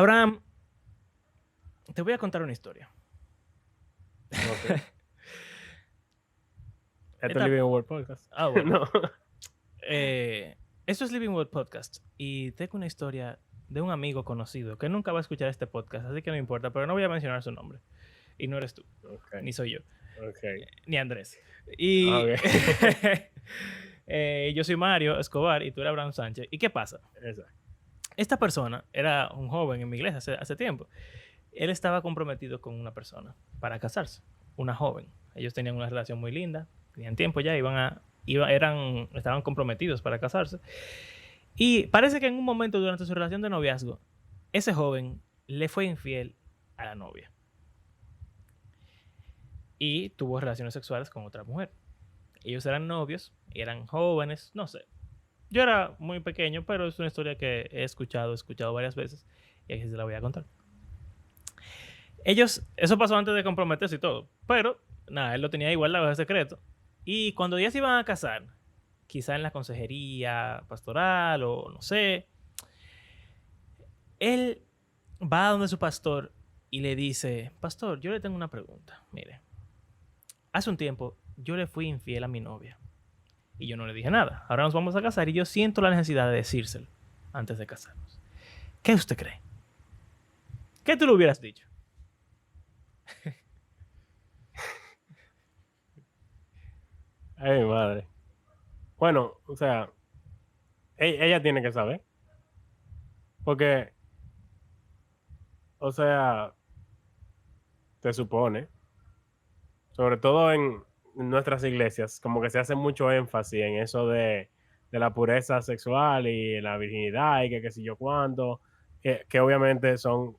Abraham, te voy a contar una historia. Ok. Esto es Esta- Living World Podcast. bueno. No. Esto es Living World Podcast y tengo una historia de un amigo conocido que nunca va a escuchar este podcast, así que no importa, pero no voy a mencionar su nombre. Y no eres tú, Ok. ni soy yo, Ok. ni Andrés. Y Ok. yo soy Mario Escobar y tú eres Abraham Sánchez. ¿Y qué pasa? Exacto. Esta persona era un joven en mi iglesia hace tiempo. Él estaba comprometido con una persona para casarse, una joven. Ellos tenían una relación muy linda, tenían tiempo ya, estaban comprometidos para casarse. Y parece que en un momento durante su relación de noviazgo, ese joven le fue infiel a la novia. Y tuvo relaciones sexuales con otra mujer. Ellos eran novios, eran jóvenes, no sé. Yo era muy pequeño, pero es una historia que he escuchado varias veces y aquí se la voy a contar. Eso pasó antes de comprometerse y todo, pero nada, él lo tenía igual de secreto. Y cuando ya se iban a casar, quizá en la consejería pastoral o no sé, él va a donde su pastor y le dice, pastor, yo le tengo una pregunta. Mire, hace un tiempo yo le fui infiel a mi novia y yo no le dije nada. Ahora nos vamos a casar y yo siento la necesidad de decírselo antes de casarnos. ¿Qué usted cree? ¿Qué tú le hubieras dicho? Ay, madre. Bueno, o sea, ella tiene que saber. Porque, o sea, se supone, sobre todo en nuestras iglesias, como que se hace mucho énfasis en eso de la pureza sexual y la virginidad y que qué sé yo cuánto, que obviamente son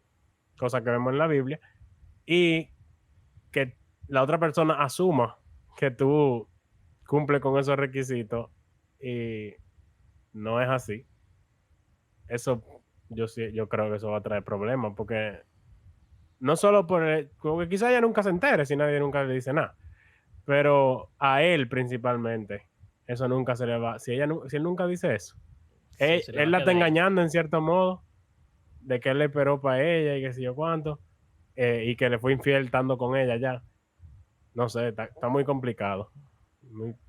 cosas que vemos en la Biblia, y que la otra persona asuma que tú cumples con esos requisitos y no es así. Eso yo creo que eso va a traer problemas porque no solo como que quizá ella nunca se entere si nadie nunca le dice nada, pero a él principalmente eso nunca se le va, si él nunca dice eso, Sí, se le va él a la está quedar ahí. engañando en cierto modo de que él le esperó para ella y qué sé yo cuánto, y que le fue infiel estando con ella ya. No sé, está muy complicado.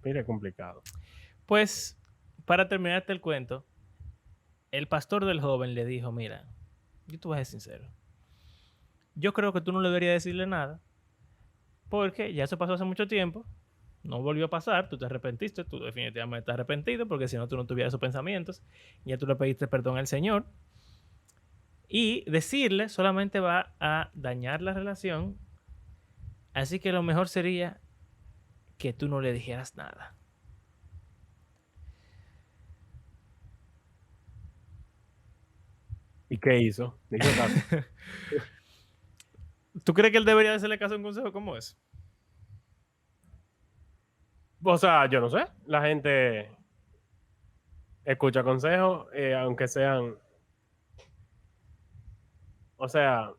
Mire, complicado. Pues, para terminarte el cuento, el pastor del joven le dijo, mira, yo te voy a ser sincero. Yo creo que tú no deberías decirle nada, porque ya eso pasó hace mucho tiempo, no volvió a pasar, tú te arrepentiste, tú definitivamente estás arrepentido, porque si no tú no tuvieras esos pensamientos, ya tú le pediste perdón al Señor, y decirle solamente va a dañar la relación, así que lo mejor sería que tú no le dijeras nada. ¿Y qué hizo? ¿Le hizo caso? ¿Tú crees que él debería hacerle caso a un consejo como ese? O sea, yo no sé. La gente escucha consejos, aunque sean, o sea,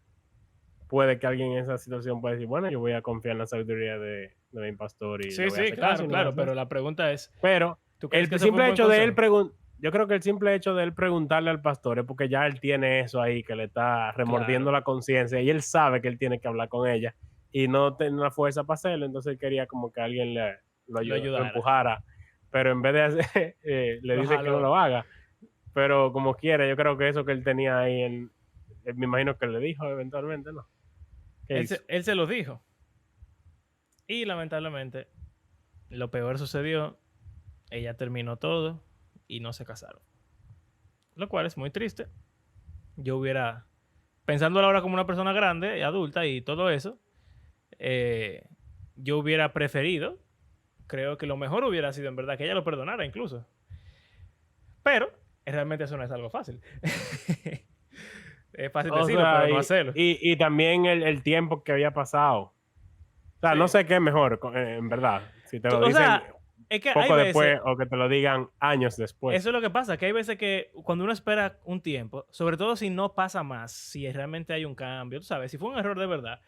puede que alguien en esa situación pueda decir, bueno, yo voy a confiar en la sabiduría de mi pastor y le Sí, voy a sí, hacer caso claro, y no voy a claro, hacer pero eso. la pregunta es, Pero ¿tú crees que el ese fue un simple buen hecho de él consejo? preguntar, yo creo que el simple hecho de él preguntarle al pastor es porque ya él tiene eso ahí que le está remordiendo Claro, la conciencia y él sabe que él tiene que hablar con ella y no tiene la fuerza para hacerlo, entonces él quería como que alguien lo lo ayudara, empujara, pero en vez de hacer, le lo dice que no jaló. lo haga, pero como quiera, yo creo que eso que él tenía ahí, me imagino que le dijo eventualmente, ¿no? ¿Qué hizo? Él se lo dijo. Y lamentablemente, lo peor sucedió. Ella terminó todo y no se casaron. Lo cual es muy triste. Yo hubiera, pensándolo ahora como una persona grande y adulta y todo eso, eh, yo hubiera preferido, creo que lo mejor hubiera sido en verdad que ella lo perdonara incluso. Pero realmente eso no es algo fácil. Es fácil O decirlo, pero sea, no hacerlo. y también el tiempo que había pasado. O sea, no Sí. sé qué es mejor, en verdad. Si te lo O dicen sea, es que hay poco veces, después o que te lo digan años eso después. es lo que pasa, que hay veces que cuando uno espera un tiempo, sobre todo si no pasa más, si realmente hay un cambio, tú sabes, si fue un error de verdad,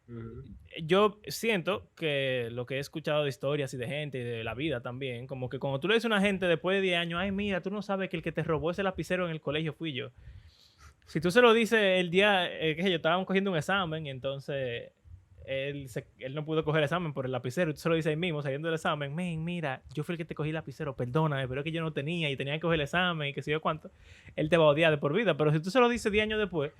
Ujú. yo siento que lo que he escuchado de historias y de gente y de la vida también, como que cuando tú le dices a una gente después de 10 años, ay, mira, tú no sabes que el que te robó ese lapicero en el colegio fui yo. Si tú se lo dices el día que yo estaba cogiendo un examen y entonces él no pudo coger el examen por el lapicero, y tú se lo dices ahí mismo, saliendo del examen, men, mira, yo fui el que te cogí el lapicero, perdóname, pero es que yo no tenía y tenía que coger el examen y qué sé yo cuánto, él te va a odiar de por vida. Pero si tú se lo dices 10 años después,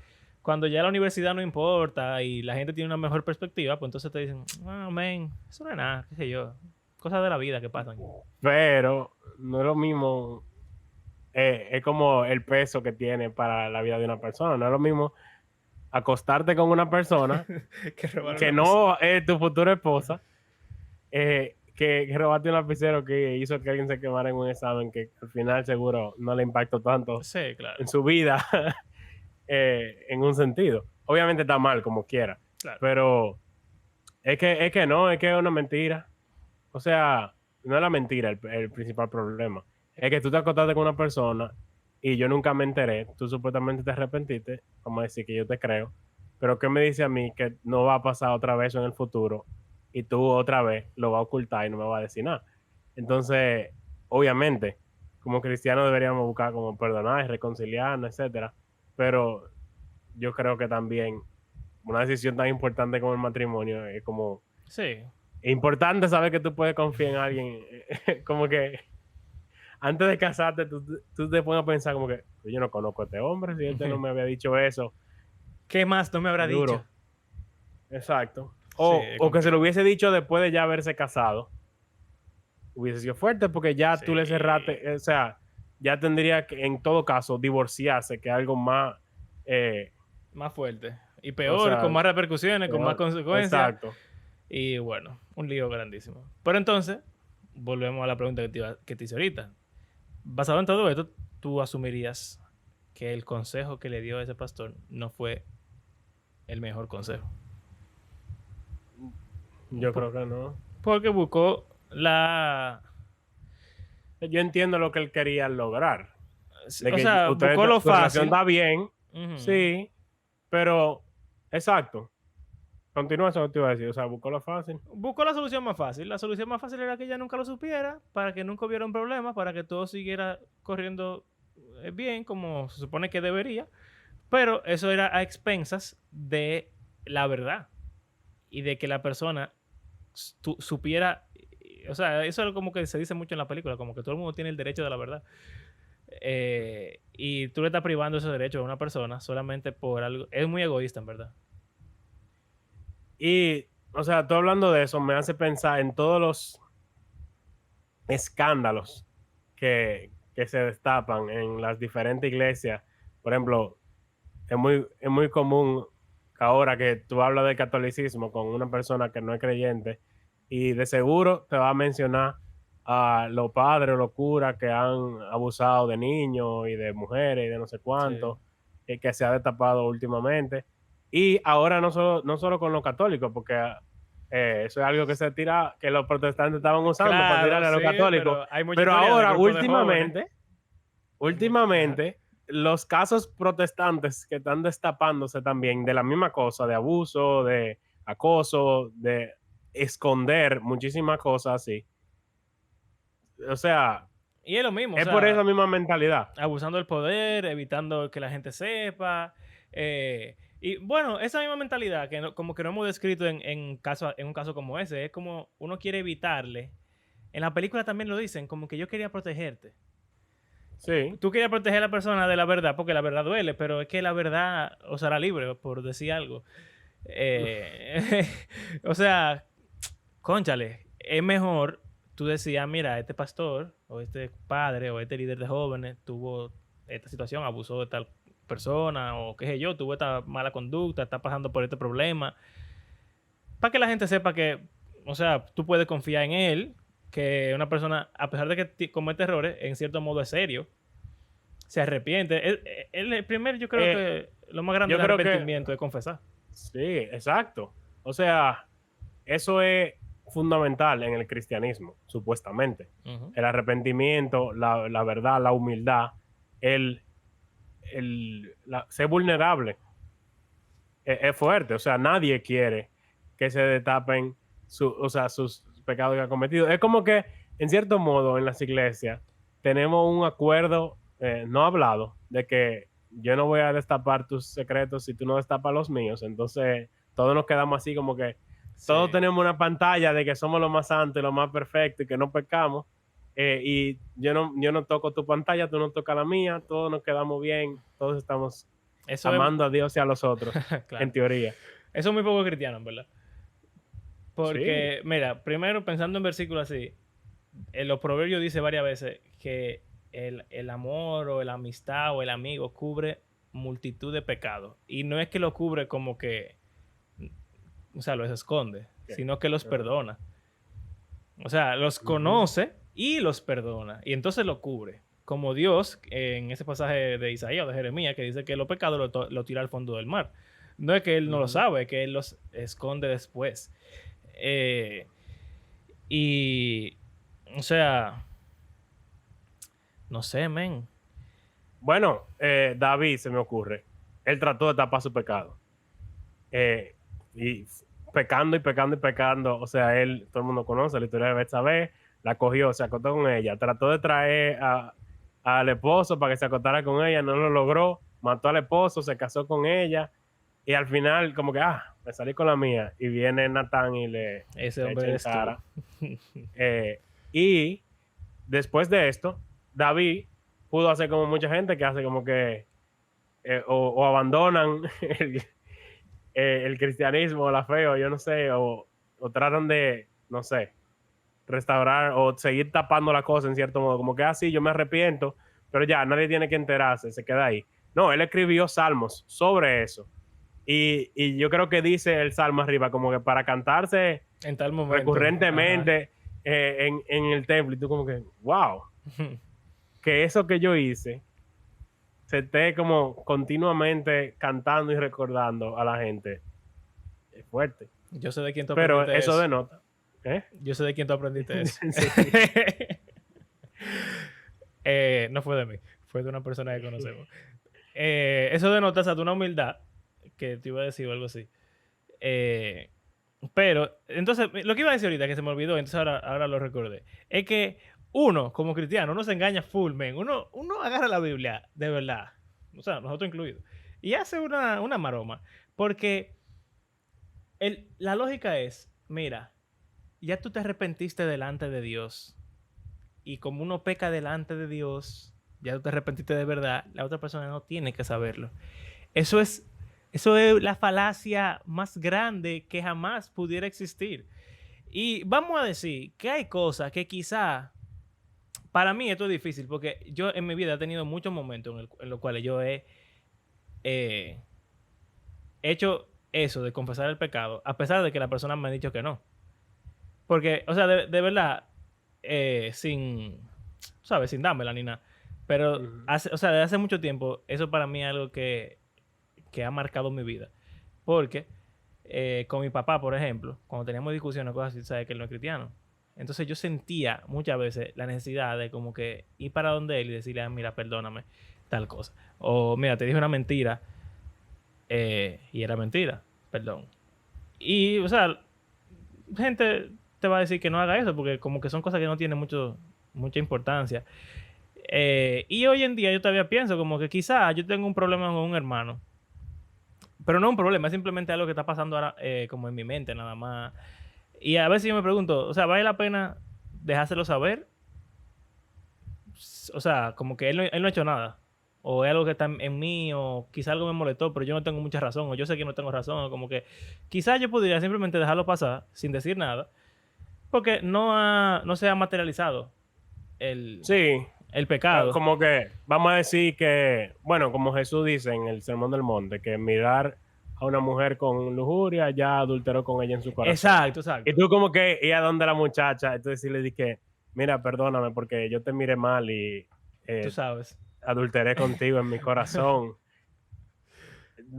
cuando ya la universidad no importa y la gente tiene una mejor perspectiva, pues entonces te dicen, ah, men, eso no es nada, qué sé yo, cosas de la vida que pasan. Pero no es lo mismo, es como el peso que tiene para la vida de una persona. No es lo mismo acostarte con una persona Que robaron que la no es tu futura esposa, que robaste un lapicero que hizo que alguien se quemara en un examen que al final seguro no le impactó tanto Sí, claro, en su vida en un sentido. Obviamente está mal como quiera, claro. pero es que no, es que es una mentira. O sea, no es la mentira el principal problema. Es que tú te acostaste con una persona y yo nunca me enteré. Tú supuestamente te arrepentiste. Vamos a decir que yo te creo. Pero ¿qué me dice a mí que no va a pasar otra vez en el futuro y tú otra vez lo vas a ocultar y no me vas a decir nada? Entonces, obviamente, como cristianos deberíamos buscar como perdonar y reconciliarnos, etcétera. Pero yo creo que también una decisión tan importante como el matrimonio es como Sí, es importante saber que tú puedes confiar en alguien. Como que antes de casarte, tú te pones a pensar como que yo no conozco a este hombre, si este no me había dicho eso. ¿qué más no me habrá Es dicho? duro. Exacto. Sí, O, es o que se lo complicado. hubiese dicho después de ya haberse casado. Hubiese sido fuerte porque ya Sí, tú le cerraste, o sea, ya tendría que en todo caso divorciarse, que es algo más, más fuerte. Y o peor, con sea, más repercusiones, con más peor. consecuencias. Exacto. Y bueno, un lío grandísimo. Pero entonces, volvemos a la pregunta que te hice ahorita. Basado en todo esto, tú asumirías que el consejo que le dio ese pastor no fue el mejor consejo. Yo creo que no. Porque buscó la... Yo entiendo lo que él quería lograr. De O que sea, ustedes, buscó lo tu relación fácil. está bien, Ujú. sí, pero exacto. Continúa eso que te iba a decir. O sea, buscó lo fácil. Buscó la solución más fácil. La solución más fácil era que ella nunca lo supiera, para que nunca hubiera un problema, para que todo siguiera corriendo bien, como se supone que debería. Pero eso era a expensas de la verdad y de que la persona supiera. O sea, eso es como que se dice mucho en la película, como que todo el mundo tiene el derecho de la verdad. Y tú le estás privando ese derecho a una persona solamente por algo. Es muy egoísta, en verdad. Y, o sea, tú hablando de eso me hace pensar en todos los escándalos que se destapan en las diferentes iglesias. Por ejemplo, es muy común ahora que tú hablas del catolicismo con una persona que no es creyente y de seguro te va a mencionar a los padres o los curas que han abusado de niños y de mujeres y de no sé Sí. cuánto, que se ha destapado últimamente. Y ahora no solo con los católicos, porque eso es algo que se tira, que los protestantes estaban usando para Claro, tirarle a sí, los católicos. pero hay mucha Pero historia de ahora, grupos de jóvenes. Ajá. últimamente, los casos protestantes que están destapándose también de la misma cosa, de abuso, de acoso, de esconder muchísimas cosas así. O sea, Y es lo mismo, o es por sea, esa misma mentalidad. abusando del poder, evitando que la gente sepa. Y bueno, esa misma mentalidad que como que no hemos descrito en un caso como ese, es como uno quiere evitarle. En la película también lo dicen, como que yo quería protegerte. Sí. Tú querías proteger a la persona de la verdad, porque la verdad duele, pero es que la verdad os hará libre, por decir algo. Eh, o sea, cónchale, es mejor tú decías, mira, este pastor, o este padre, o este líder de jóvenes tuvo esta situación, abusó de tal persona, o qué sé yo, tuvo esta mala conducta, está pasando por este problema, para que la gente sepa que, o sea, tú puedes confiar en él, que una persona, a pesar de que comete errores, en cierto modo es serio, se arrepiente. El primer, yo creo Eh, que lo más grande yo del creo que arrepentimiento es confesar. sí, exacto. O sea, eso es fundamental en el cristianismo, supuestamente. Ujú. El arrepentimiento, la verdad, la humildad, el, ser vulnerable es fuerte. O sea, nadie quiere que se destapen o sea, sus pecados que ha cometido. Es como que, en cierto modo, en las iglesias tenemos un acuerdo no hablado de que yo no voy a destapar tus secretos si tú no destapas los míos. Entonces, todos nos quedamos así como que todos Sí. tenemos una pantalla de que somos los más santos y los más perfectos y que no pecamos. Y yo no toco tu pantalla, tú no tocas la mía, todos nos quedamos bien, todos estamos Eso amando a Dios y a los otros, claro. en teoría. Eso es muy poco cristiano, en verdad. Sí, Porque, mira, primero pensando en versículos así, en los proverbios dice varias veces que el amor o la amistad o el amigo cubre multitud de pecados. Y no es que lo cubre como que, o sea, los esconde, ¿qué? sino que los Ajá. perdona. O sea, los Ujú. conoce y los perdona. Y entonces lo cubre. Como Dios, en ese pasaje de Isaías o de Jeremías, que dice que los pecados lo tira al fondo del mar. No es que Él no lo Ujú. sabe, es que Él los esconde después. Y, o sea, no sé, men. Bueno, David se me ocurre. Él trató de tapar su pecado. Y pecando y pecando y pecando. O sea, él, todo el mundo conoce la historia de Betsabé, la cogió, se acostó con ella, trató de traer al esposo para que se acostara con ella, no lo logró, mató al esposo, se casó con ella y al final como que, me salí con la mía y viene Natán y le Ese hombre echa en eres tú. cara. Y después de esto, David pudo hacer como mucha gente que hace como que o abandonan el cristianismo, la fe, o yo no sé, o tratan de, no sé, restaurar o seguir tapando la cosa en cierto modo, como que así yo me arrepiento, pero ya nadie tiene que enterarse, se queda ahí. No, él escribió salmos sobre eso. Y yo creo que dice el salmo arriba, como que para cantarse En tal momento. recurrentemente en el templo, y tú como que, wow, que eso que yo hice se esté como continuamente cantando y recordando a la gente. Es fuerte. Yo sé de quién tú Pero aprendiste eso eso. denota. Yo sé de quién tú aprendiste eso. Sí. No fue de mí, fue de una persona que conocemos. Eso denota o sea, de una humildad que te iba a decir o algo así. Pero, entonces, lo que iba a decir ahorita, que se me olvidó, entonces ahora lo recordé, es que uno, como cristiano, uno se engaña full, man. Uno agarra la Biblia, de verdad, o sea, nosotros incluidos, y hace una maroma. Porque la lógica es, mira, ya tú te arrepentiste delante de Dios. Y como uno peca delante de Dios, ya tú te arrepentiste de verdad, la otra persona no tiene que saberlo. Eso es la falacia más grande que jamás pudiera existir. Y vamos a decir que hay cosas que quizá, para mí esto es difícil, porque yo en mi vida he tenido muchos momentos en los cuales yo he hecho eso de confesar el pecado, a pesar de que la persona me ha dicho que no. Porque, o sea, de verdad, sin, ¿sabes? Sin dármela ni nada. Pero, o sea, desde hace mucho tiempo, eso para mí es algo que ha marcado mi vida. Porque con mi papá, por ejemplo, cuando teníamos discusiones o cosas así, sabes que él no es cristiano. Entonces yo sentía muchas veces la necesidad de como que ir para donde él y decirle, mira, perdóname, tal cosa. O mira, te dije una mentira y era mentira, perdón. Y, o sea, gente te va a decir que no haga eso porque como que son cosas que no tienen mucha importancia. Y hoy en día yo todavía pienso como que quizá yo tengo un problema con un hermano. Pero no es un problema, es simplemente algo que está pasando ahora como en mi mente nada más. Y a veces yo me pregunto, o sea, ¿vale la pena dejárselo saber? O sea, como que él no ha hecho nada. O es algo que está en mí, o quizá algo me molestó, pero yo no tengo mucha razón, o yo sé que no tengo razón, o como que quizás yo podría simplemente dejarlo pasar sin decir nada, porque no se ha materializado Sí, el pecado. como que vamos a decir que, bueno, como Jesús dice en el Sermón del Monte, que mirar a una mujer con lujuria ya adulteró con ella en su corazón. Exacto. Y tú como que ir a donde la muchacha, entonces le dije, mira, perdóname porque yo te miré mal y Tú sabes. adulteré contigo en mi corazón.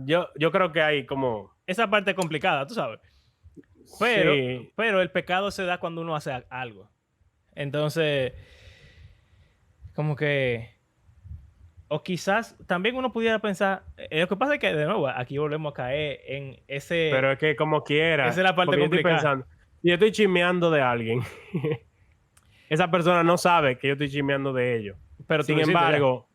Yo creo que hay como... Esa parte es complicada, tú sabes. Pero el pecado se da cuando uno hace algo. Entonces, como que... O quizás también uno pudiera pensar... lo que pasa es que, de nuevo, aquí volvemos a caer en ese... Pero es que como quiera. Esa es la parte porque complicada. Yo estoy pensando, si yo estoy chismeando de alguien, esa persona no sabe que yo estoy chismeando de ellos. Pero Sin embargo,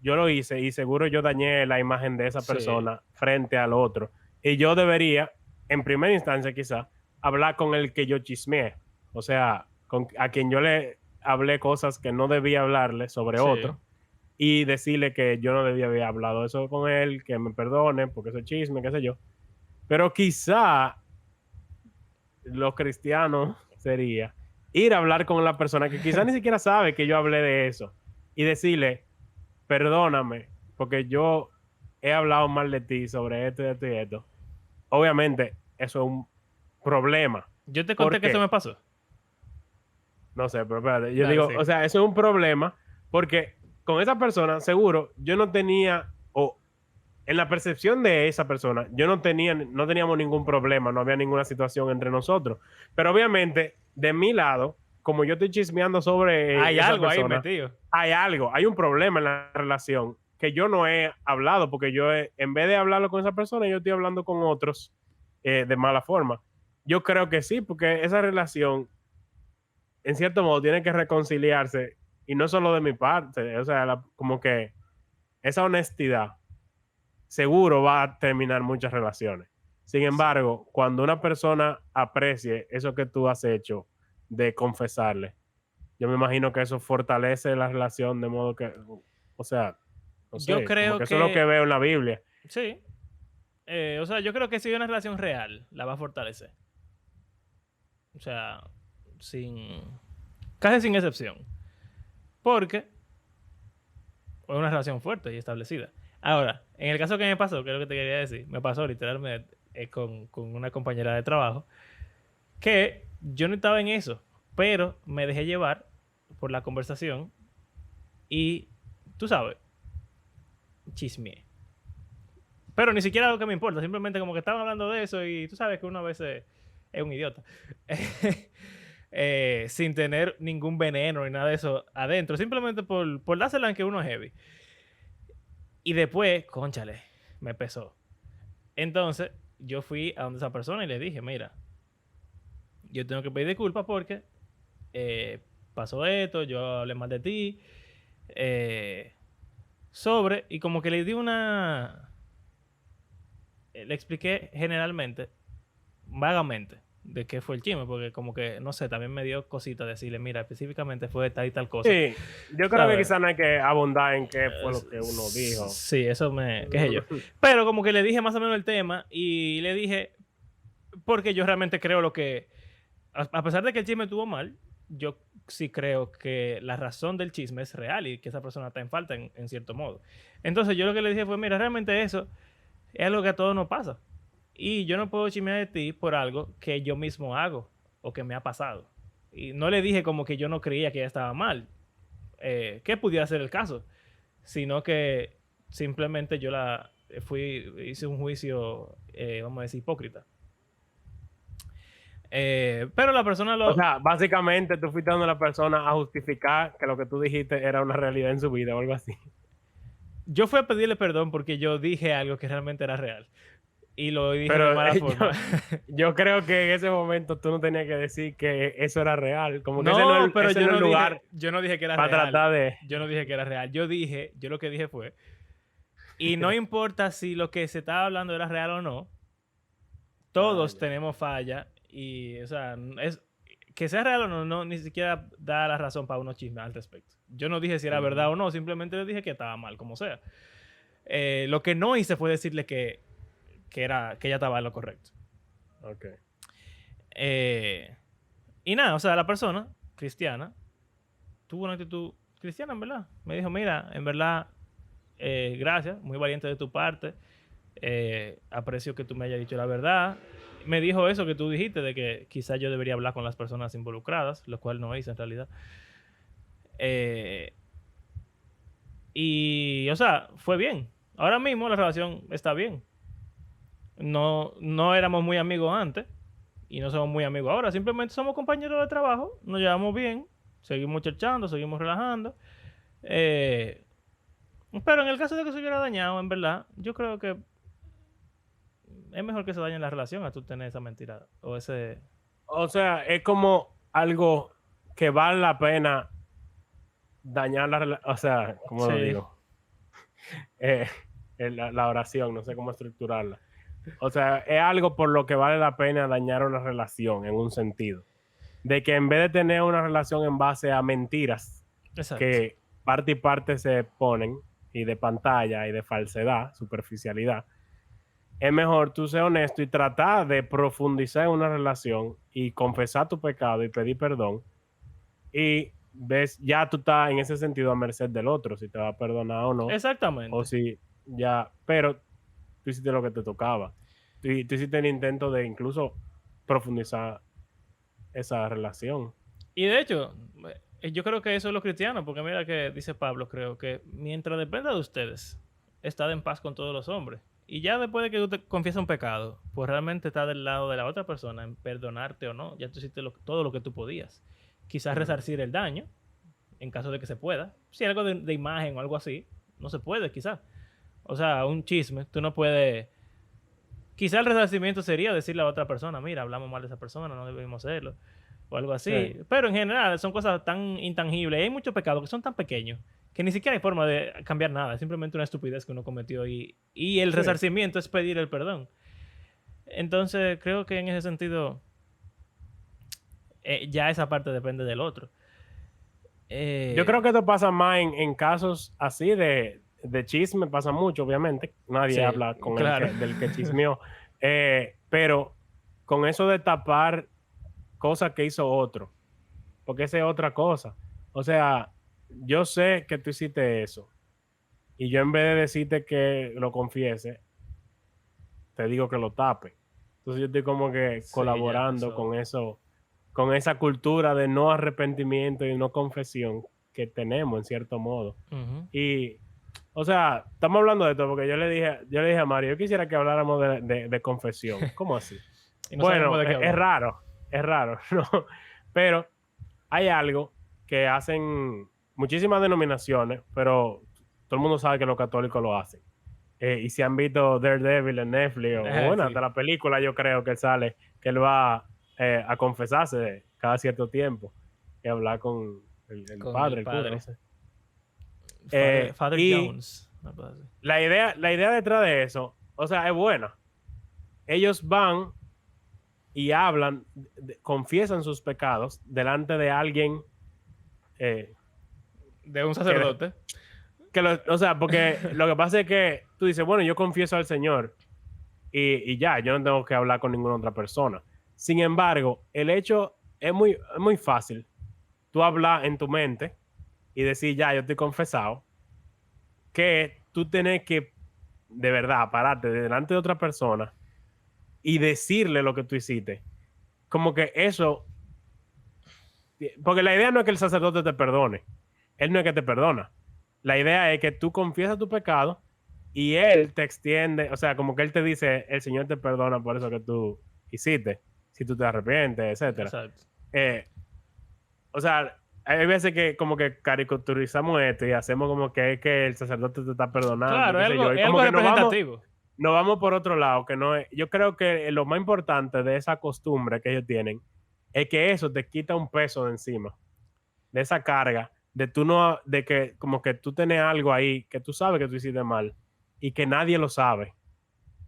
yo lo hice y seguro yo dañé la imagen de esa Sí. persona frente al otro. Y yo debería, en primera instancia quizá, hablar con el que yo chismeé. O sea, a quien yo le hablé cosas que no debía hablarle sobre Sí. otro y decirle que yo no debía haber hablado eso con él, que me perdone porque eso es chisme, qué sé yo. Pero quizá los cristianos sería ir a hablar con la persona que quizá ni siquiera sabe que yo hablé de eso y decirle, perdóname, porque yo he hablado mal de ti sobre esto y esto y esto. Obviamente, eso es un problema. Yo te ¿Por conté que eso qué? me pasó. No sé, pero espérate. Yo Dale, digo, sí. o sea, eso es un problema porque con esa persona, seguro, yo no tenía, o en la percepción de esa persona, yo no teníamos ningún problema, no había ninguna situación entre nosotros. Pero obviamente, de mi lado, como yo estoy chismeando sobre Hay esa algo ahí persona, metido. hay un problema en la relación que yo no he hablado, porque en vez de hablarlo con esa persona, yo estoy hablando con otros de mala forma. Yo creo que sí, porque esa relación, en cierto modo, tiene que reconciliarse, y no solo de mi parte, o sea, como que esa honestidad seguro va a terminar muchas relaciones. Sin embargo, cuando una persona aprecie eso que tú has hecho de confesarle, yo me imagino que eso fortalece la relación de modo que, o sea, no Yo sé, como creo que eso es lo que que veo en la Biblia. sí. O sea, yo creo que si hay una relación real, la va a fortalecer. O sea, sin. Casi sin excepción. Porque es una relación fuerte y establecida. Ahora, en el caso que me pasó, que es lo que te quería decir, me pasó literalmente con una compañera de trabajo, que yo no estaba en eso, pero me dejé llevar por la conversación y, tú sabes, chismeé. Pero ni siquiera algo que me importa, simplemente como que estaban hablando de eso y tú sabes que uno a veces es un idiota. Sin tener ningún veneno ni nada de eso adentro, simplemente por dársela en que uno es heavy. Y después, cónchale, me pesó. Entonces, yo fui a donde esa persona y le dije, mira, yo tengo que pedir disculpas porque pasó esto, yo hablé mal de ti, y como que le di le expliqué generalmente, vagamente, de qué fue el chisme, porque como que, no sé, también me dio cosita decirle, mira, específicamente fue tal y tal cosa. Sí, yo creo que ¿Sabes? quizás no hay que abundar en qué fue lo que uno dijo. Sí, eso qué sé yo. Pero como que le dije más o menos el tema y le dije, porque yo realmente creo lo que, a pesar de que el chisme estuvo mal, yo sí creo que la razón del chisme es real y que esa persona está en falta en cierto modo. Entonces yo lo que le dije fue, mira, realmente eso es algo que a todos nos pasa. Y yo no puedo chismear de ti por algo que yo mismo hago o que me ha pasado. Y no le dije como que yo no creía que ella estaba mal, que pudiera ser el caso, sino que simplemente yo hice un juicio, vamos a decir, hipócrita. Pero la persona O sea, básicamente tú fuiste dando a la persona a justificar que lo que tú dijiste era una realidad en su vida o algo así. Yo fui a pedirle perdón porque yo dije algo que realmente era real. Y lo dije de Pero mala forma. yo creo que en ese momento tú no tenías que decir que eso era real. Como que No, pero ese yo no es el no lugar dije, yo no dije que era para real. tratar de... Yo no dije que era real. Yo lo que dije fue, y no importa si lo que se estaba hablando era real o no, todos ya. tenemos falla y, o sea, que sea real o no, ni siquiera da la razón para uno chismear al respecto. Yo no dije si era verdad o no, simplemente le dije que estaba mal, como sea. Lo que no hice fue decirle que ella estaba en lo correcto. Ok. Y nada, o sea, la persona cristiana tuvo una actitud cristiana, en verdad. Me dijo, mira, en verdad, gracias, muy valiente de tu parte. Aprecio que tú me hayas dicho la verdad. Me dijo eso que tú dijiste, de que quizás yo debería hablar con las personas involucradas, lo cual no hice en realidad. Y, o sea, fue bien. Ahora mismo la relación está bien. No éramos muy amigos antes y no somos muy amigos ahora. Simplemente somos compañeros de trabajo, nos llevamos bien, seguimos cherchando, seguimos relajando. Pero en el caso de que se hubiera dañado, en verdad, yo creo que es mejor que se dañe la relación a tú tener esa mentira o ese... O sea, es como algo que vale la pena dañar la relación. O sea, ¿cómo lo Sí. digo? eh, la oración, no sé cómo estructurarla. O sea, es algo por lo que vale la pena dañar una relación en un sentido. De que en vez de tener una relación en base a mentiras Exacto. que parte y parte se ponen, y de pantalla y de falsedad, superficialidad, es mejor tú ser honesto y tratar de profundizar en una relación y confesar tu pecado y pedir perdón. Y ves, ya tú estás en ese sentido a merced del otro, si te va a perdonar o no, o Exactamente. si ya, pero tú hiciste lo que te tocaba. Tú hiciste el intento de incluso profundizar esa relación. Y de hecho, yo creo que eso es lo cristiano, porque mira que dice Pablo, creo que mientras dependa de ustedes, estad en paz con todos los hombres. Y ya después de que usted confiesa un pecado, pues realmente está del lado de la otra persona en perdonarte o no. Ya tú hiciste todo lo que tú podías. Quizás Ujú. resarcir el daño, en caso de que se pueda. Si algo de imagen o algo así, no se puede, quizás. O sea, un chisme, tú no puedes. Quizás el resarcimiento sería decirle a otra persona, mira, hablamos mal de esa persona, no debemos hacerlo o algo así. Sí, Pero en general son cosas tan intangibles. Hay muchos pecados que son tan pequeños que ni siquiera hay forma de cambiar nada. Es simplemente una estupidez que uno cometió y el sí. resarcimiento es pedir el perdón. Entonces creo que en ese sentido ya esa parte depende del otro. Yo creo Eh, que esto pasa más en casos así de chisme, pasa mucho, obviamente. Nadie sí, habla con claro. del que chismeó. Pero con eso de tapar cosas que hizo otro, porque esa es otra cosa. O sea, yo sé que tú hiciste eso, y yo en vez de decirte que lo confiese, te digo que lo tape. Entonces yo estoy como que Sí, ya colaborando empezó. con eso, con esa cultura de no arrepentimiento y no confesión que tenemos en cierto modo. Ujú. Y, o sea, estamos hablando de esto porque yo le dije a Mario, yo quisiera que habláramos de confesión. ¿Cómo así? Y no sabemos Bueno, de qué hablar. es raro, ¿no? Pero hay algo que hacen muchísimas denominaciones, pero todo el mundo sabe que los católicos lo hacen. Y si han visto Daredevil en Netflix, o bueno, hasta Sí, la película yo creo que sale, que él va a confesarse cada cierto tiempo y hablar con el con el padre, el cura, no padre. sé. Father Y Jones. Una cosa así. la idea detrás de eso, o sea, es buena. Ellos van y hablan, confiesan sus pecados delante de alguien eh, De un que, sacerdote. o sea, porque lo que pasa es que tú dices, bueno, yo confieso al Señor y ya, yo no tengo que hablar con ninguna otra persona. Sin embargo, el hecho es muy fácil. Tú hablar en tu mente y decir, ya, yo estoy confesado, que tú tienes que de verdad pararte delante de otra persona y decirle lo que tú hiciste. Como que eso, porque la idea no es que el sacerdote te perdone, él no es que te perdona. La idea es que tú confiesas tu pecado y él te extiende, o sea, como que él te dice, el Señor te perdona por eso que tú hiciste, si tú te arrepientes, etcétera. Exacto. Eh, o sea, hay veces que como que caricaturizamos esto y hacemos como que es que el sacerdote te está perdonando, Claro, qué sé yo, y es como algo que representativo. nos vamos por otro lado, que no es, yo creo que lo más importante de esa costumbre que ellos tienen es que eso te quita un peso de encima, de esa carga, de tú no, de que como que tú tienes algo ahí que tú sabes que tú hiciste mal y que nadie lo sabe.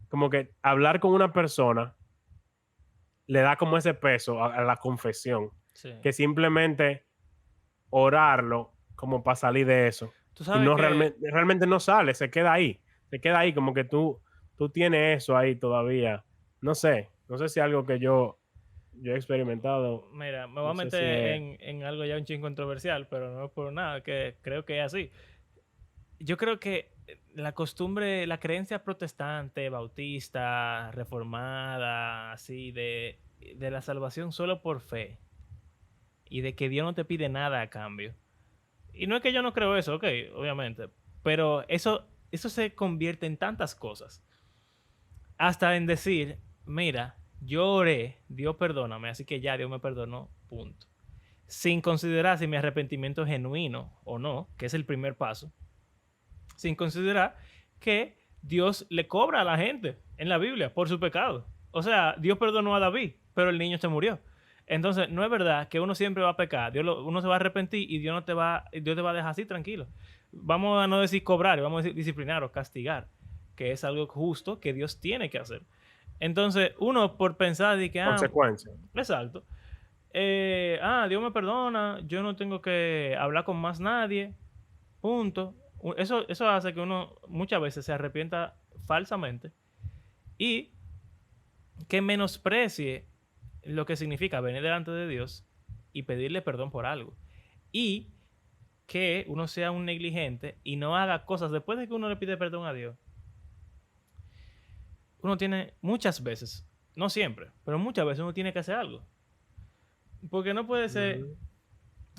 Como que hablar con una persona le da como ese peso a la confesión, Sí. que simplemente orarlo como para salir de eso. Tú Y sabes no que, realmente no sale, se queda ahí, como que tú tienes eso ahí todavía. No sé si algo que yo he experimentado, mira, me voy a no sé si meter es... en algo ya un chingo controversial, pero no es por nada, que creo que es así. Yo creo que la costumbre, la creencia protestante, bautista, reformada, así, de la salvación solo por fe y de que Dios no te pide nada a cambio. Y no es que yo no creo eso, ok, obviamente, pero eso se convierte en tantas cosas. Hasta en decir, mira, yo oré, Dios perdóname, así que ya Dios me perdonó, punto. Sin considerar si mi arrepentimiento es genuino o no, que es el primer paso. Sin considerar que Dios le cobra a la gente en la Biblia por su pecado. O sea, Dios perdonó a David, pero el niño se murió. Entonces, no es verdad que uno siempre va a pecar. Uno se va a arrepentir y Dios te va a dejar así tranquilo. Vamos a no decir cobrar, vamos a decir disciplinar o castigar, que es algo justo que Dios tiene que hacer. Entonces, uno por pensar de que... Consecuencia. Exacto. Dios me perdona, yo no tengo que hablar con más nadie, punto. Eso hace que uno muchas veces se arrepienta falsamente y que menosprecie lo que significa venir delante de Dios y pedirle perdón por algo. Y que uno sea un negligente y no haga cosas después de que uno le pide perdón a Dios. Uno tiene muchas veces, no siempre, pero muchas veces uno tiene que hacer algo. Porque no puede ser,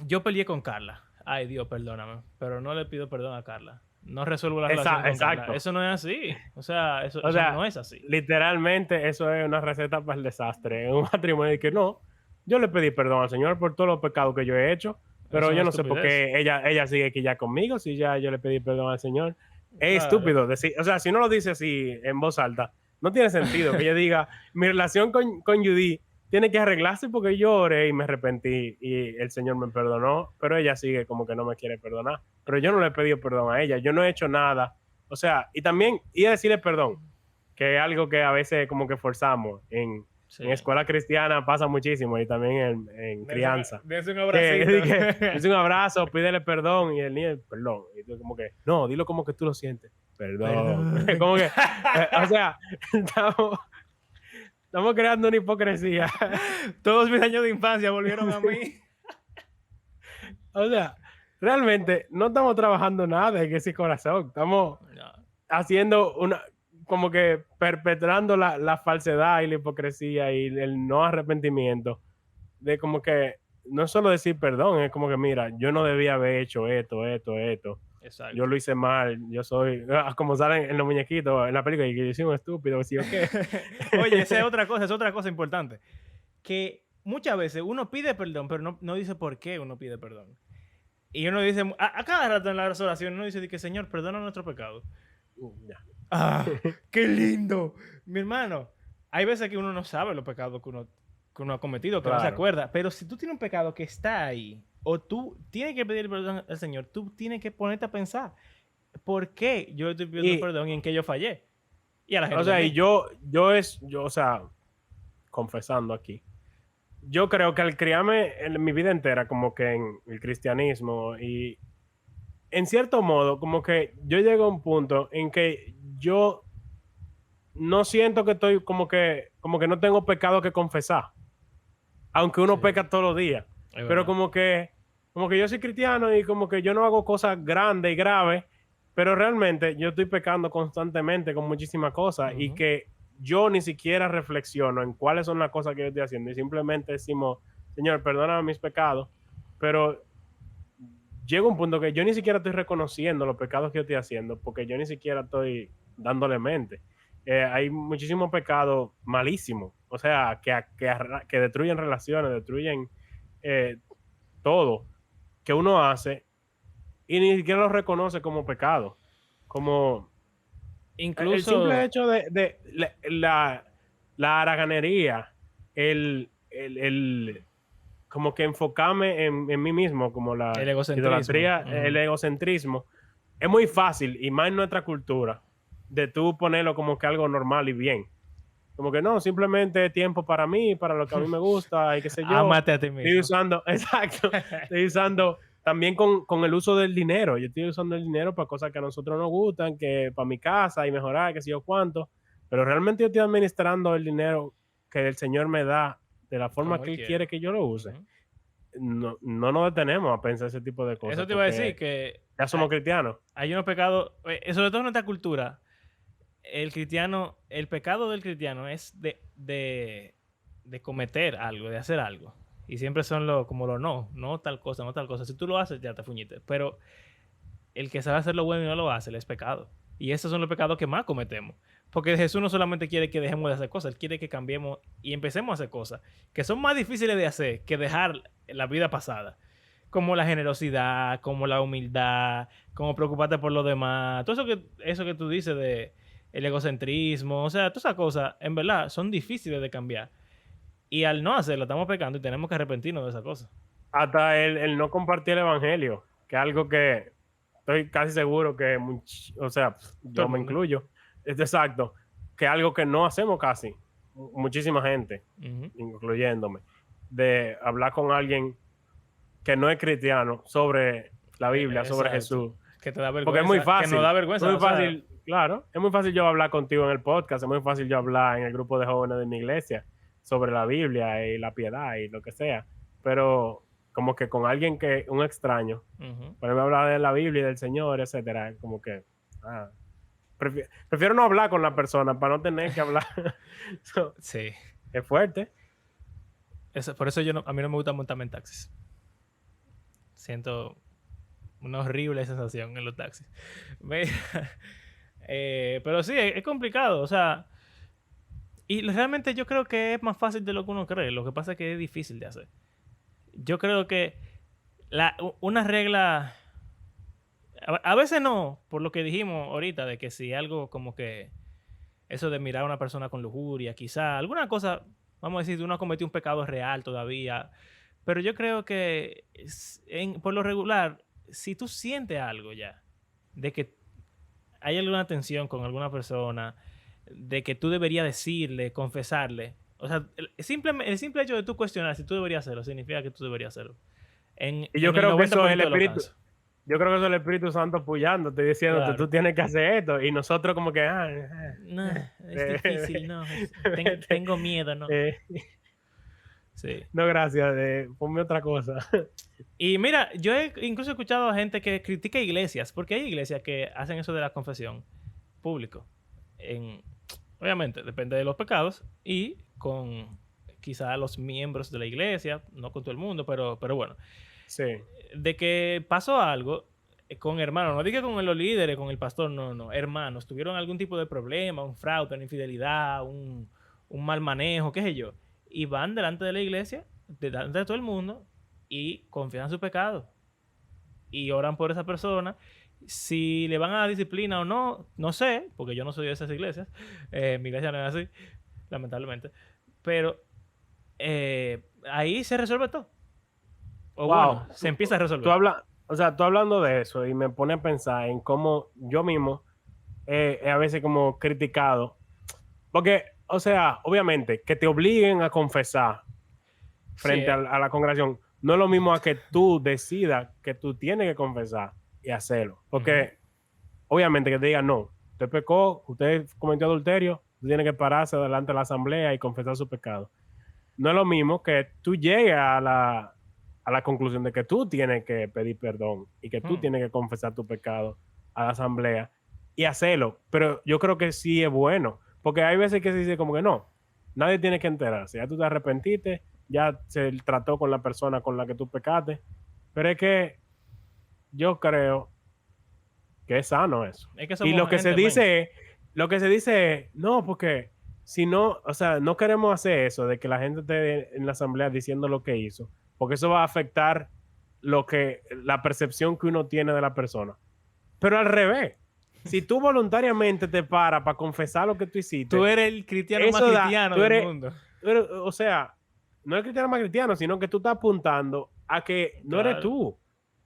yo peleé con Carla. Ay, Dios, perdóname, pero no le pido perdón a Carla. No resuelvo la relación con Carla. Eso no es así. O sea, eso no es así. Literalmente, eso es una receta para el desastre. En un matrimonio que no, yo le pedí perdón al Señor por todos los pecados que yo he hecho, pero yo no sé por qué ella sigue aquí ya conmigo si ya yo le pedí perdón al Señor. Es estúpido decir, o sea, si uno lo dice así en voz alta, no tiene sentido que ella diga, mi relación con Judy tiene que arreglarse porque yo oré y me arrepentí y el Señor me perdonó, pero ella sigue como que no me quiere perdonar. Pero yo no le he pedido perdón a ella, yo no he hecho nada. O sea, y también ir a decirle perdón, que es algo que a veces como que forzamos. En escuela cristiana pasa muchísimo y también en crianza. Dense un abracito. Dense un abrazo, pídele perdón y el niño, perdón. Y tú como que, no, dilo como que tú lo sientes. Perdón. Como que, o sea, estamos creando una hipocresía. Todos mis años de infancia volvieron a mí. O sea, realmente no estamos trabajando nada en ese corazón. Estamos haciendo como que perpetrando la falsedad y la hipocresía y el no arrepentimiento. De como que no es solo decir perdón, es como que mira, yo no debía haber hecho esto. Exacto. Yo lo hice mal, yo soy, como salen en los muñequitos en la película, y que yo soy un estúpido, ¿sí o qué? Oye, esa es otra cosa importante. Que muchas veces uno pide perdón, pero no dice por qué uno pide perdón. Y uno dice, a cada rato en las oraciones, uno dice que Señor, perdona nuestro pecado. ¡Qué lindo! Mi hermano, hay veces que uno no sabe los pecados que uno ha cometido, que no se acuerda. Pero si tú tienes un pecado que está ahí, o tú tienes que pedir perdón al Señor, tú tienes que ponerte a pensar, ¿por qué yo estoy pidiendo perdón y en qué yo fallé? Y a la gente. O sea, también. Y yo, o sea, confesando aquí, yo creo que al criarme en mi vida entera, como que en el cristianismo, y en cierto modo, como que yo llego a un punto en que yo no siento que estoy como que no tengo pecado que confesar. Aunque uno peca todos los días. Pero como que yo soy cristiano y como que yo no hago cosas grandes y graves, pero realmente yo estoy pecando constantemente con muchísimas cosas y que yo ni siquiera reflexiono en cuáles son las cosas que yo estoy haciendo y simplemente decimos, Señor, perdona mis pecados, pero llega un punto que yo ni siquiera estoy reconociendo los pecados que yo estoy haciendo porque yo ni siquiera estoy dándole mente. Hay muchísimos pecados malísimos, o sea, que destruyen relaciones, destruyen todo que uno hace y ni siquiera lo reconoce como pecado. Como incluso el simple hecho de la haraganería, como que enfocarme en mí mismo, como la idolatría, el egocentrismo, es muy fácil, y más en nuestra cultura, de tú ponerlo como que algo normal y bien. Como que no, simplemente tiempo para mí, para lo que a mí me gusta y qué sé yo. Ámate a ti mismo. Estoy usando también con el uso del dinero. Yo estoy usando el dinero para cosas que a nosotros nos gustan, que para mi casa y mejorar, qué sé yo cuánto. Pero realmente yo estoy administrando el dinero que el Señor me da de la forma que Él quiere que yo lo use. No nos detenemos a pensar ese tipo de cosas. Eso te iba a decir que ya somos cristianos. Hay unos pecados, sobre todo en nuestra cultura, el pecado del cristiano es de cometer algo, de hacer algo. Y siempre son no tal cosa. Si tú lo haces, ya te fuñiste. Pero el que sabe hacer lo bueno y no lo hace, es pecado. Y esos son los pecados que más cometemos. Porque Jesús no solamente quiere que dejemos de hacer cosas, Él quiere que cambiemos y empecemos a hacer cosas que son más difíciles de hacer que dejar la vida pasada. Como la generosidad, como la humildad, como preocuparte por los demás. Todo eso que tú dices de el egocentrismo, o sea, todas esas cosas, en verdad, son difíciles de cambiar. Y al no hacerlo, estamos pecando y tenemos que arrepentirnos de esa cosa. Hasta el no compartir el evangelio, que es algo que estoy casi seguro que, o sea, Todo yo el me mundo. incluyo, es exacto, que es algo que no hacemos casi, muchísima gente, Ujú. incluyéndome, de hablar con alguien que no es cristiano sobre la Biblia, sobre Exacto. Jesús. Que te da Porque es muy vergüenza. Que nos da fácil, vergüenza. O sea, claro, es muy fácil yo hablar contigo en el podcast, es muy fácil yo hablar en el grupo de jóvenes de mi iglesia sobre la Biblia y la piedad y lo que sea, pero como que con alguien que, un extraño, ujú. podemos hablar de la Biblia y del Señor, etcétera, como que, ah, prefiero no hablar con la persona para no tener que hablar. So, Sí. es fuerte. Por eso a mí no me gusta montarme en taxis. Siento una horrible sensación en los taxis. Mira, pero sí, es complicado. O sea, y realmente yo creo que es más fácil de lo que uno cree. Lo que pasa es que es difícil de hacer. Yo creo que una regla... A veces no, por lo que dijimos ahorita, de que si algo como que... Eso de mirar a una persona con lujuria, quizá alguna cosa, vamos a decir, uno ha cometido un pecado real todavía. Pero yo creo que por lo regular, si tú sientes algo ya, de que hay alguna tensión con alguna persona, de que tú deberías decirle, confesarle, o sea, el simple hecho de tú cuestionar si tú deberías hacerlo, significa que tú deberías hacerlo. Y yo En el creo que eso es 90% el de los espíritu, casos. yo creo que eso es el Espíritu Santo apoyándote, diciéndote, tú Claro. tienes que hacer esto, y nosotros como que, No, es difícil, no. Tengo miedo, no. eh, Sí. no, gracias, ponme otra cosa. Y mira, yo he incluso escuchado a gente que critica iglesias, porque hay iglesias que hacen eso de la confesión público. Obviamente, depende de los pecados y con quizá los miembros de la iglesia, no con todo el mundo, pero bueno, Sí, de que pasó algo con hermanos, no diga con los líderes, con el pastor, no, no, hermanos, tuvieron algún tipo de problema, un fraude, una infidelidad, un mal manejo, qué sé yo, y van delante de la iglesia, delante de todo el mundo, y confiesan su pecado, y oran por esa persona. Si le van a dar disciplina o no, no sé, porque yo no soy de esas iglesias, mi iglesia no es así, lamentablemente, pero ahí se resuelve todo. O bueno, wow, se empieza a tú resolver. hablas, o sea, tú hablando de eso y me pone a pensar en cómo yo mismo he a veces como criticado, porque, o sea, obviamente, que te obliguen a confesar Sí, frente a la congregación, no es lo mismo a que tú decidas que tú tienes que confesar y hacerlo. ujú. Porque obviamente que te digan, no, usted pecó, usted cometió adulterio, usted tiene que pararse delante de la asamblea y confesar su pecado. No es lo mismo que tú llegues a la conclusión de que tú tienes que pedir perdón y que tú Hmm. tienes que confesar tu pecado a la asamblea y hacerlo. Pero yo creo que sí es bueno, porque hay veces que se dice como que no, nadie tiene que enterarse. Ya tú te arrepentiste, ya se trató con la persona con la que tú pecaste, pero es que yo creo que es sano eso. Es que Y somos gente, men. lo que se dice es, no, porque si no, o sea, no queremos hacer eso de que la gente esté en la asamblea diciendo lo que hizo, porque eso va a afectar la percepción que uno tiene de la persona. Pero al revés, si tú voluntariamente te paras para confesar lo que tú Tú hiciste, eres el cristiano más eso da, cristiano del mundo. o sea, no es cristiano más cristiano, sino que tú estás apuntando a que no eres Claro. tú.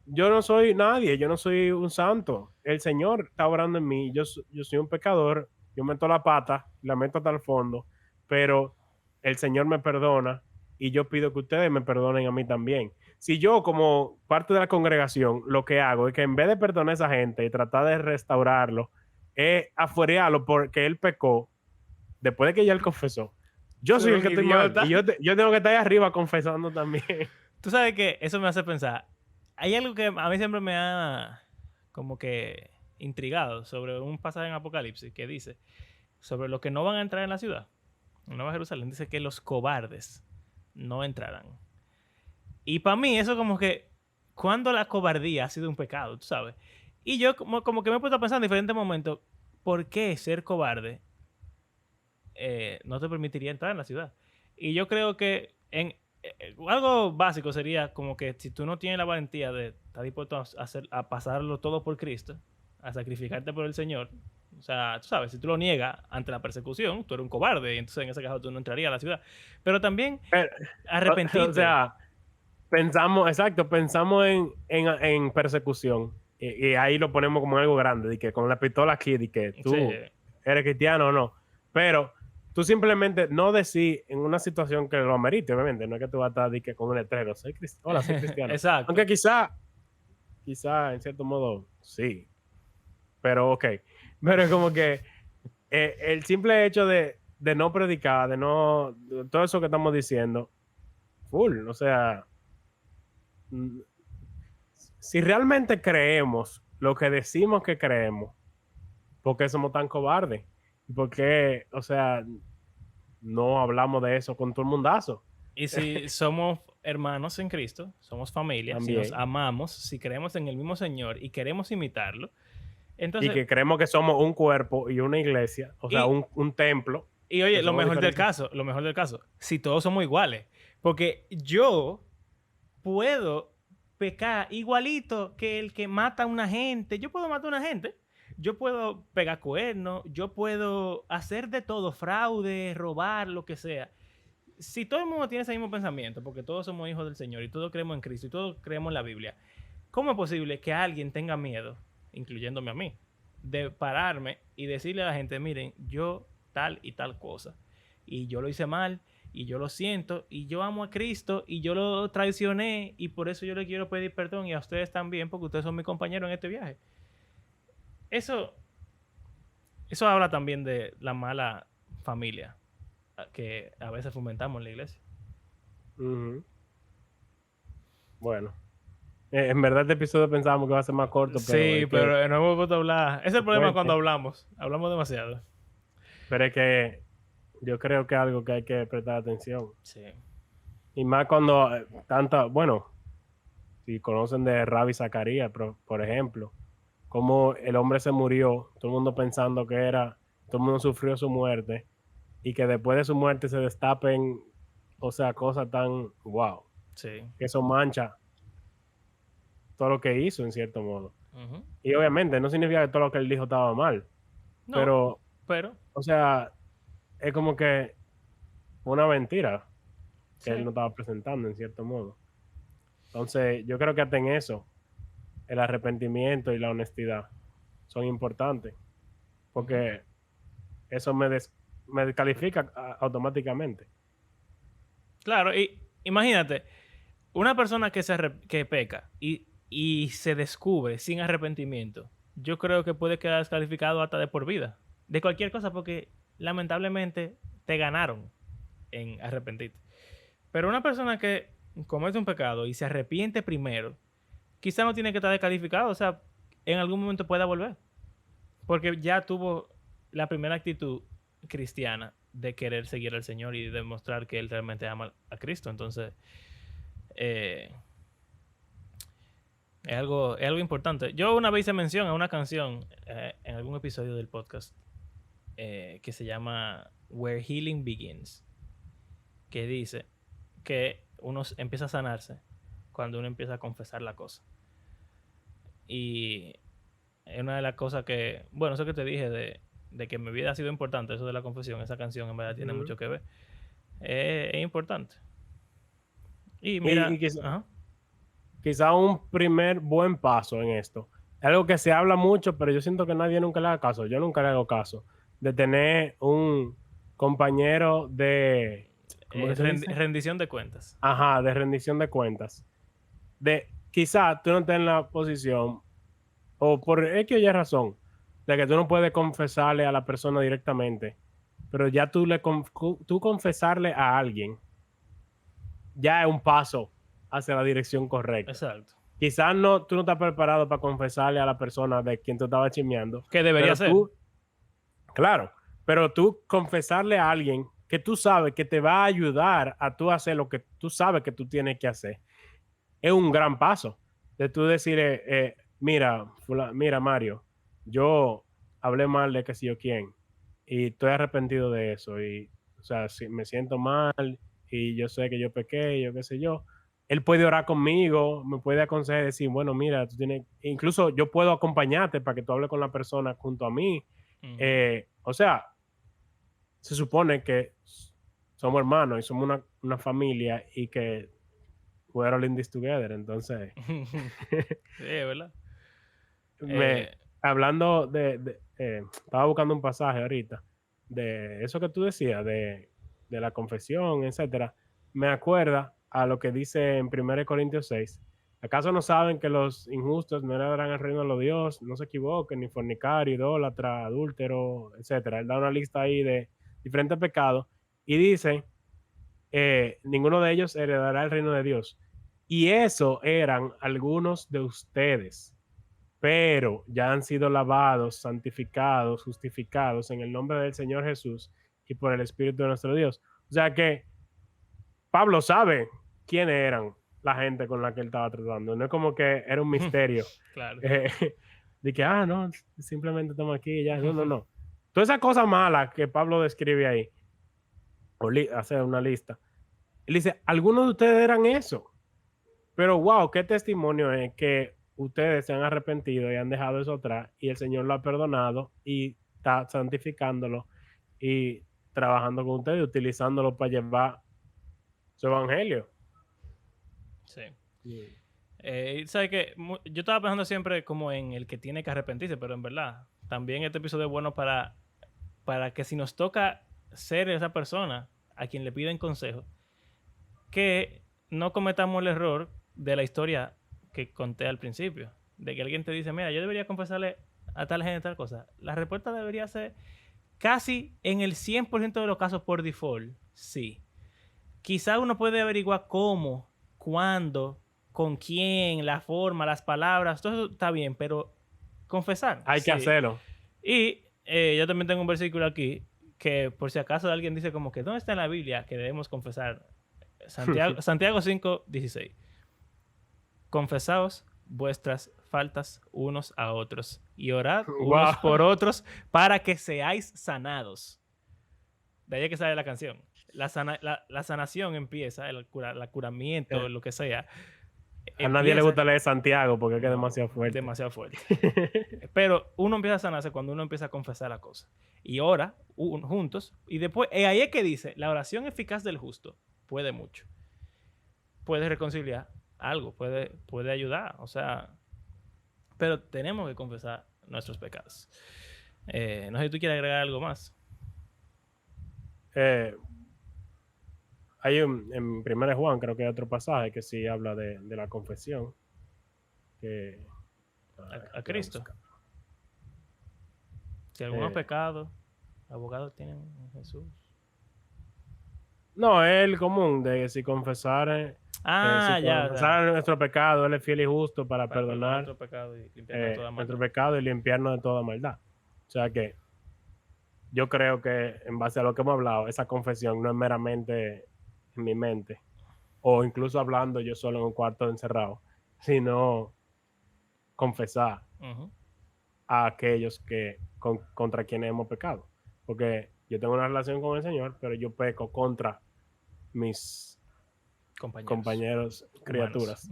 Yo no soy nadie, yo no soy un santo. El Señor está obrando en mí. Yo soy un pecador, yo meto la pata, la meto hasta el fondo, pero el Señor me perdona y yo pido que ustedes me perdonen a mí también. Si yo, como parte de la congregación, lo que hago es que en vez de perdonar a esa gente y tratar de restaurarlo, es afuerearlo porque él pecó, después de que ya él confesó, yo Tú soy eres el un que estoy mal idiota. y yo tengo que estar ahí arriba confesando también. Tú sabes que eso me hace pensar. Hay algo que a mí siempre me ha como que intrigado sobre un pasaje en Apocalipsis que dice sobre los que no van a entrar en la ciudad, en Nueva Jerusalén. Dice que los cobardes no entrarán. Y para mí eso como que cuando la cobardía ha sido un pecado, tú sabes. Y yo como que me he puesto a pensar en diferentes momentos, ¿por qué ser cobarde no te permitiría entrar en la ciudad? Y yo creo que algo básico sería como que si tú no tienes la valentía de estar dispuesto a pasarlo todo por Cristo, a sacrificarte por el Señor, O sea, tú sabes, si tú lo niegas ante la persecución, tú eres un cobarde y entonces en ese caso tú no entrarías a la ciudad. Pero también Pero, o arrepentirte. sea, pensamos en persecución. Y ahí lo ponemos como algo grande, de que con la pistola aquí, de que Sí, tú eres cristiano o no. Pero tú simplemente no decís en una situación que lo amerite, obviamente. No es que tú vas a estar de que con un letrero, hola, soy cristiano. exacto. Aunque quizá en cierto modo, sí. Pero ok. Pero es como que el simple hecho de no predicar, de todo eso que estamos diciendo, full. O sea, si realmente creemos lo que decimos que creemos, ¿por qué somos tan cobardes? ¿Y por qué, o sea, no hablamos de eso con todo el mundazo? Y si somos hermanos en Cristo, somos familia, si nos También. amamos, si creemos en el mismo Señor y queremos imitarlo, Y entonces, que creemos que somos un cuerpo y una iglesia, o sea, y, un templo, y que oye, somos diferentes. lo mejor del caso, si todos somos iguales, porque yo puedo pecar igualito que el que mata a una gente, yo puedo matar a una gente, yo puedo pegar cuernos, yo puedo hacer de todo, fraude, robar, lo que sea. Si todo el mundo tiene ese mismo pensamiento, porque todos somos hijos del Señor y todos creemos en Cristo y todos creemos en la Biblia, ¿cómo es posible que alguien tenga miedo, incluyéndome a mí, de pararme y decirle a la gente, miren, yo tal y tal cosa, y yo lo hice mal, y yo lo siento, y yo amo a Cristo, y yo lo traicioné, y por eso yo le quiero pedir perdón, y a ustedes también, porque ustedes son mis compañeros en este viaje? Eso, eso habla también de la mala familia que a veces fomentamos en la iglesia. Ujú. Bueno, en verdad este episodio pensábamos que iba a ser más corto, pero Sí, pero no hemos vuelto a hablar. Ese es el problema cuando fuerte. hablamos. Hablamos demasiado. Pero es que yo creo que es algo que hay que prestar atención. Sí. Y más cuando bueno, si conocen de Ravi Zacharias, por ejemplo, cómo el hombre se murió, todo el mundo pensando que era, todo el mundo sufrió su muerte, y que después de su muerte se destapen, o sea, cosas tan, wow, Sí. que eso mancha todo lo que hizo en cierto modo. Ujú. Y obviamente no significa que todo lo que él dijo estaba mal, No, pero, pero o sea, es como que una mentira que él sí. no estaba presentando en cierto modo. Entonces, yo creo que hasta en eso, el arrepentimiento y la honestidad son importantes, porque eso me descalifica automáticamente. Claro, y imagínate, una persona que peca y se descubre sin arrepentimiento, yo creo que puede quedar descalificado hasta de por vida. De cualquier cosa, porque lamentablemente te ganaron en arrepentirte. Pero una persona que comete un pecado y se arrepiente primero, quizá no tiene que estar descalificado, o sea, en algún momento pueda volver. Porque ya tuvo la primera actitud cristiana de querer seguir al Señor y demostrar que él realmente ama a Cristo. Entonces, eh, es algo importante. Yo una vez hice mención a una canción en algún episodio del podcast que se llama Where Healing Begins, que dice que uno empieza a sanarse cuando uno empieza a confesar la cosa. Y es una de las cosas que, bueno, eso que te dije de que mi vida ha sido importante, eso de la confesión, esa canción en verdad tiene mucho que ver. Es importante. Y Y mira, ajá, quizá un primer buen paso en esto. Algo que se habla mucho, pero yo siento que nadie nunca le haga caso. Yo nunca le hago caso. De tener un compañero de, ¿cómo que se dice? rendición de cuentas. Ajá, de rendición de cuentas. De quizá tú no estés en la posición, o por X o Y razón, de que tú no puedes confesarle a la persona directamente, pero ya tú confesarle a alguien, ya es un paso hacia la dirección correcta. Exacto. Quizás no, tú no estás preparado para confesarle a la persona de quien tú estabas chismeando. Que debería Pero ser. tú, claro, pero tú confesarle a alguien que tú sabes que te va a ayudar a tú hacer lo que tú sabes que tú tienes que hacer, es un gran paso. De tú decir, mira, mira Mario, yo hablé mal de que sé yo quién y estoy arrepentido de eso y, o sea, si me siento mal y yo sé que yo pequé, yo qué sé yo. Él puede orar conmigo, me puede aconsejar y decir, bueno, mira, tú tienes, incluso yo puedo acompañarte para que tú hables con la persona junto a mí Ujú. O sea, se supone que somos hermanos y somos una familia y que we're all in this together. Entonces, Sí, ¿verdad? me, Eh, hablando estaba buscando un pasaje ahorita de eso que tú decías, de la confesión, etcétera. Me acuerda a lo que dice en 1 Corintios 6. ¿Acaso no saben que los injustos no heredarán el reino de los Dios? No se equivoquen, ni fornicario, idólatra, adúltero, etcétera. Él da una lista ahí de diferentes pecados y dice, ninguno de ellos heredará el reino de Dios. Y eso eran algunos de ustedes, pero ya han sido lavados, santificados, justificados en el nombre del Señor Jesús y por el Espíritu de nuestro Dios. O sea que Pablo sabe quiénes eran la gente con la que él estaba tratando. No es como que era un misterio. claro. eh, de que, no, simplemente estamos aquí y ya. No, no, no. Toda esa cosa mala que Pablo describe ahí, o hace una lista. Él dice, algunos de ustedes eran eso. Pero wow, qué testimonio es que ustedes se han arrepentido y han dejado eso atrás y el Señor lo ha perdonado y está santificándolo y trabajando con ustedes, utilizándolo para llevar su evangelio. Sí. Sí. ¿Sabes qué? Yo estaba pensando siempre como en el que tiene que arrepentirse, pero en verdad, también este episodio es bueno para que si nos toca ser esa persona a quien le piden consejo, que no cometamos el error de la historia que conté al principio, de que alguien te dice, mira, yo debería confesarle a tal gente tal cosa. La respuesta debería ser casi en el 100% de los casos por default, sí. Quizá uno puede averiguar cómo, cuándo, con quién, la forma, las palabras, todo eso está bien, pero confesar, Hay que sí. hacerlo. Y yo también tengo un versículo aquí que por si acaso alguien dice como que ¿dónde está en la Biblia que debemos confesar? Santiago 5:16. Confesaos vuestras faltas unos a otros y orad unos Wow. por otros para que seáis sanados. De ahí es que sale la canción. La sanación empieza, el curamiento, lo que sea, A nadie le empieza. gusta leer Santiago porque es que es No, demasiado fuerte. demasiado fuerte. Pero uno empieza a sanarse cuando uno empieza a confesar la cosa. Y ora juntos. Y después, ahí es que dice, la oración eficaz del justo puede mucho. Puede reconciliar algo, puede ayudar. O sea, pero tenemos que confesar nuestros pecados. No sé si tú quieres agregar algo más. Eh, Hay en 1 Juan, creo que hay otro pasaje que sí habla de la confesión. Que, A que la Cristo. busca. Si algunos pecados, abogados tienen en Jesús. No, es el común de si confesar, si Ah, ya. confesar nuestro pecado, Él es fiel y justo para Para perdonar perdonar nuestro pecado y limpiarnos de toda nuestro maldad. pecado y limpiarnos de toda maldad. O sea que yo creo que en base a lo que hemos hablado, esa confesión no es meramente en mi mente o incluso hablando yo solo en un cuarto encerrado, sino confesar Uh-huh. a aquellos contra quienes hemos pecado. Porque yo tengo una relación con el Señor, pero yo peco contra mis compañeros criaturas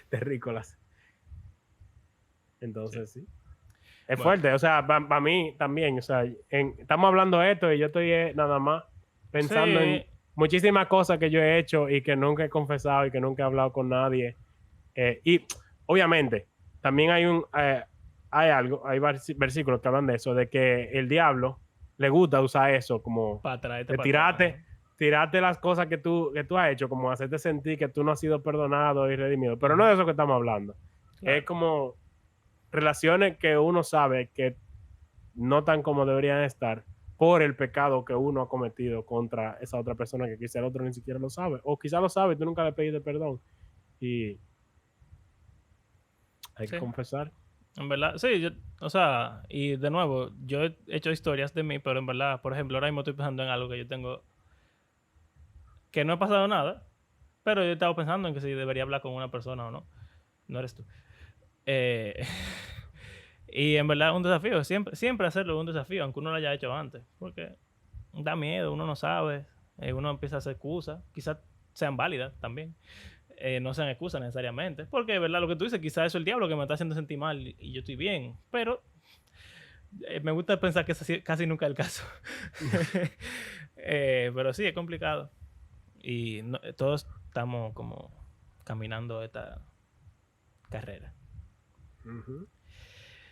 terrícolas. Entonces, sí. Es Bueno, fuerte, o sea, para mí también, o sea, estamos hablando de esto y yo estoy nada más pensando sí. en muchísimas cosas que yo he hecho y que nunca he confesado y que nunca he hablado con nadie. Y obviamente, también hay versículos que hablan de eso, de que el diablo le gusta usar eso como Para traerte de para atrás. tirarte las cosas que tú has hecho, como hacerte sentir que tú no has sido perdonado y redimido. Pero no es de eso que estamos hablando. Es Claro. como relaciones que uno sabe que no tan como deberían estar por el pecado que uno ha cometido contra esa otra persona que quizá el otro ni siquiera lo sabe. O quizá lo sabe y tú nunca le pediste perdón. Y hay que Sí. confesar. En verdad, sí, o sea, y de nuevo, yo he hecho historias de mí, pero en verdad, por ejemplo, ahora mismo estoy pensando en algo que yo tengo, que no ha pasado nada, pero yo he estado pensando en que si debería hablar con una persona o no. No eres tú. Eh, y en verdad es un desafío, siempre hacerlo es un desafío, aunque uno lo haya hecho antes, porque da miedo, uno no sabe, uno empieza a hacer excusas, quizás sean válidas también. No sean excusas necesariamente. Porque, ¿verdad? Lo que tú dices, quizás eso es el diablo que me está haciendo sentir mal y yo estoy bien. Pero Me gusta pensar que eso casi nunca es el caso. Pero sí, es complicado. Y todos estamos como caminando esta carrera. Ujú.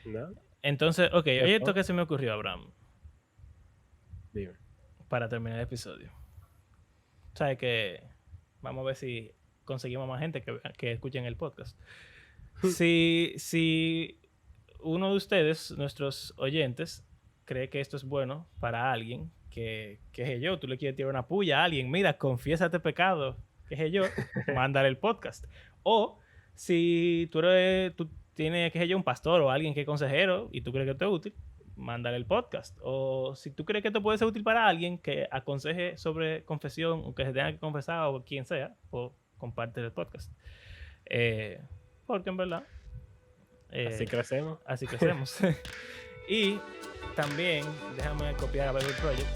¿No? Entonces, ok, ¿Qué oye, esto fue? que se me ocurrió, Abraham, Dime. para terminar el episodio. ¿Sabes que vamos a ver si conseguimos más gente que escuchen el podcast? Si uno de ustedes, nuestros oyentes, cree que esto es bueno para alguien, que es yo, tú le quieres tirar una puya a alguien, mira, confiésate pecado, que es yo, mándale el podcast. O si tú tienes, que es yo, un pastor o alguien que es consejero y tú crees que esto es útil, mándale el podcast. O si tú crees que esto puede ser útil para alguien que aconseje sobre confesión o que se tenga que confesar o quien sea, pues comparte el podcast. Porque en verdad Así crecemos. así que hacemos. Y también déjame copiar a Bible Project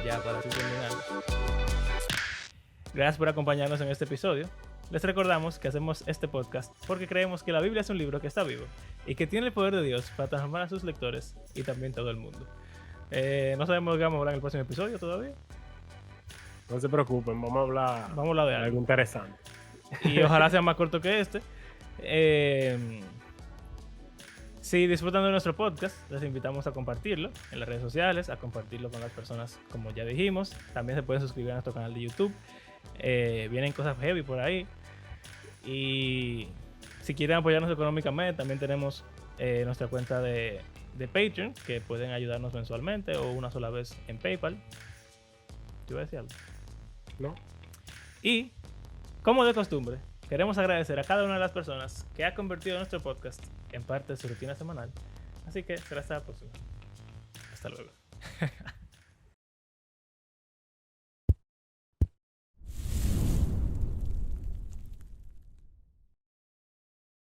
ya para así terminar. Gracias por acompañarnos en este episodio. Les recordamos que hacemos este podcast porque creemos que la Biblia es un libro que está vivo y que tiene el poder de Dios para transformar a sus lectores y también todo el mundo. No sabemos de qué vamos a hablar en el próximo episodio todavía. No se preocupen, vamos a hablar de de algo. algo interesante. Y ojalá sea más corto que este. Si disfrutan de nuestro podcast, les invitamos a compartirlo en las redes sociales, a compartirlo con las personas como ya dijimos. También se pueden suscribir a nuestro canal de YouTube. Vienen cosas heavy por ahí. Y si quieren apoyarnos económicamente, también tenemos nuestra cuenta de Patreon, que pueden ayudarnos mensualmente o una sola vez en PayPal. ¿Te iba a decir algo? ¿No? Y, como de costumbre, queremos agradecer a cada una de las personas que ha convertido nuestro podcast en parte de su rutina semanal. Así que será hasta la próxima. Hasta luego.